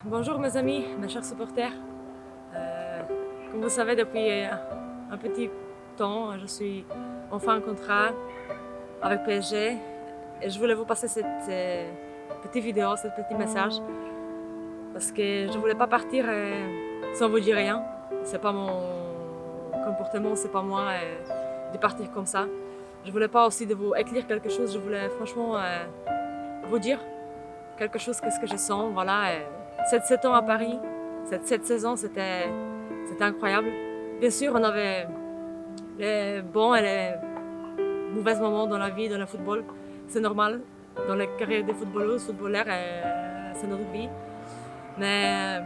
Bonjour mes amis, mes chers supporters. Comme vous savez, depuis un petit temps, je suis enfin en contrat avec PSG et je voulais vous passer cette petite vidéo, ce petit message parce que je ne voulais pas partir sans vous dire rien. C'est pas mon comportement, c'est pas moi de partir comme ça. Je voulais pas aussi de vous écrire quelque chose, je voulais franchement vous dire quelque chose, qu'est-ce que je sens, voilà. 7 ans à Paris, cette saison, c'était incroyable. Bien sûr, on avait les bons et les mauvais moments dans la vie, dans le football. C'est normal, dans la carrière des footballeurs, c'est notre vie. Mais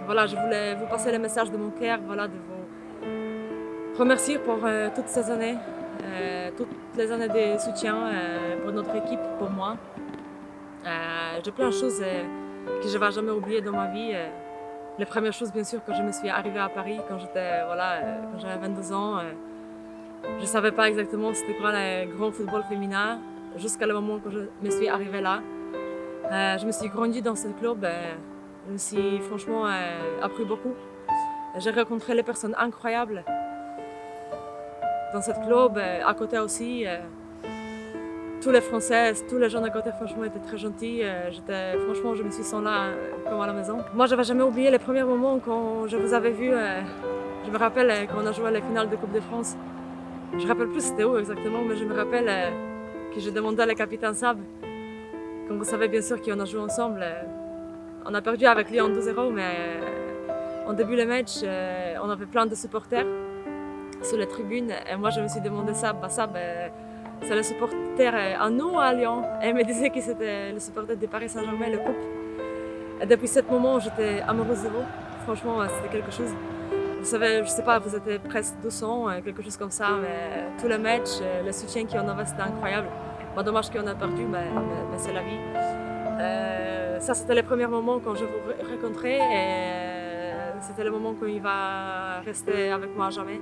voilà, je voulais vous passer le message de mon cœur, voilà, de vous remercier pour toutes ces années, toutes les années de soutien pour notre équipe, pour moi. J'ai plein de choses que je ne vais jamais oublier dans ma vie. Les premières choses, bien sûr, quand je me suis arrivée à Paris, quand j'avais 22 ans, je ne savais pas exactement c'était quoi le grand football féminin, jusqu'à le moment où je me suis arrivée là. Je me suis grandie dans ce club, je me suis franchement appris beaucoup. J'ai rencontré les personnes incroyables dans ce club, à côté aussi. Tous les Français, tous les gens à côté, franchement, étaient très gentils. Franchement, je me suis sentie là comme à la maison. Moi, je ne vais jamais oublier les premiers moments quand je vous avais vu. Je me rappelle quand on a joué à la finale de Coupe de France. Je ne me rappelle plus c'était où exactement, mais je me rappelle que je demandais à la capitaine Sab. Comme vous savez bien sûr qu'on a joué ensemble. On a perdu avec Lyon 2-0, mais en début du match, on avait plein de supporters sur les tribunes. Et moi, je me suis demandé Sab, c'est le supporter à nous à Lyon. Elle me disait que c'était le supporter de Paris Saint-Germain, le couple. Et depuis ce moment, j'étais amoureuse de vous. Franchement, c'était quelque chose. Vous savez, je sais pas, vous étiez presque 200, quelque chose comme ça, mais tous les matchs, le soutien qu'on avait, c'était incroyable. Bon, dommage qu'on a perdu, mais c'est la vie. Ça, c'était les premiers moments quand je vous rencontrais et c'était le moment quand il va rester avec moi à jamais.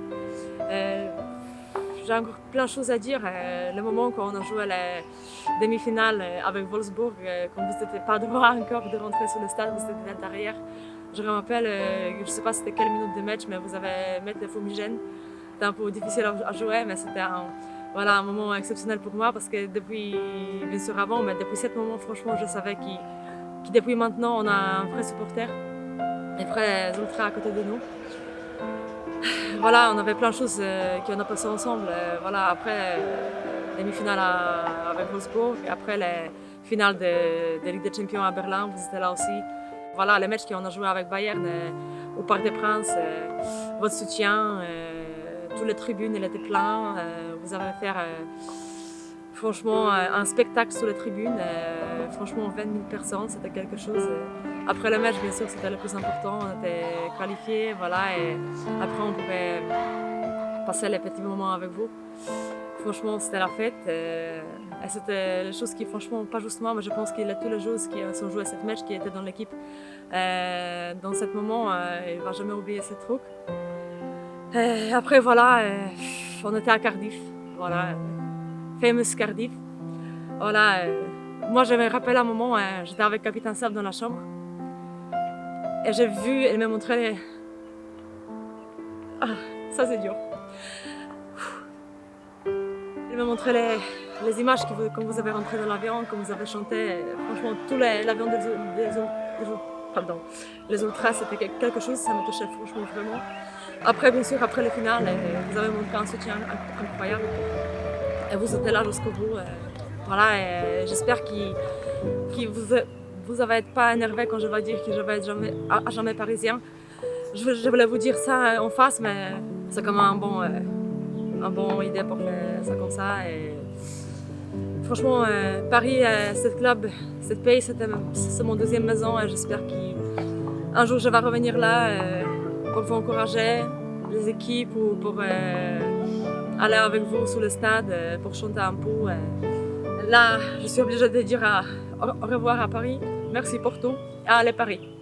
J'ai encore plein de choses à dire. Le moment quand on a joué la demi-finale avec Wolfsburg, quand vous n'étiez pas droit encore de rentrer sur le stade, vous étiez à l'arrière. Je me rappelle, je ne sais pas c'était quelle minute de match, mais vous avez mis des fumigènes. C'était un peu difficile à jouer, mais c'était un moment exceptionnel pour moi parce que depuis, bien sûr avant, mais depuis ce moment, franchement, je savais que depuis maintenant, on a un vrai supporter, des vrais ultras à côté de nous. Voilà, on avait plein de choses qu'on a passées ensemble. Après demi-finale avec Wolfsburg, après les finales de Ligue des Champions à Berlin, vous étiez là aussi. Voilà, les matchs qu'on a joués avec Bayern au Parc des Princes, votre soutien, toutes les tribunes étaient pleines. Vous avez fait franchement un spectacle sur les tribunes. Franchement, 20 000 personnes, c'était quelque chose. Après le match, bien sûr, c'était le plus important. On était qualifiés, voilà, et après on pouvait passer les petits moments avec vous. Franchement, c'était la fête. Et c'était les choses qui, franchement, pas juste moi, mais je pense qu'il y a tous les joueurs qui sont joués à cette match, qui étaient dans l'équipe. Dans ce moment, il ne va jamais oublier ce truc. Après, voilà, on était à Cardiff, voilà, famous Cardiff. Voilà, moi, je me rappelle un moment, j'étais avec Capitaine Sab dans la chambre. Et j'ai vu, elle me montrait ça c'est dur. Elle me montrait les images quand vous avez rentré dans l'avion, quand vous avez chanté. Franchement, tout l'avion les ultras, c'était quelque chose, ça me touchait franchement vraiment. Après, bien sûr, après le final, vous avez montré un soutien incroyable. Et vous étiez là jusqu'au bout. Voilà, et j'espère que vous n'allez pas énervé quand je vais dire que je vais être à jamais parisien. Je voulais vous dire ça en face, mais c'est comme un bon idée pour faire ça comme ça. Et franchement, Paris, ce club, ce pays, c'est mon deuxième maison et j'espère qu'un jour je vais revenir là pour vous encourager, les équipes ou pour aller avec vous sur le stade pour chanter un peu. Là, je suis obligée de dire au revoir à Paris. Merci pour tout. Allez Paris!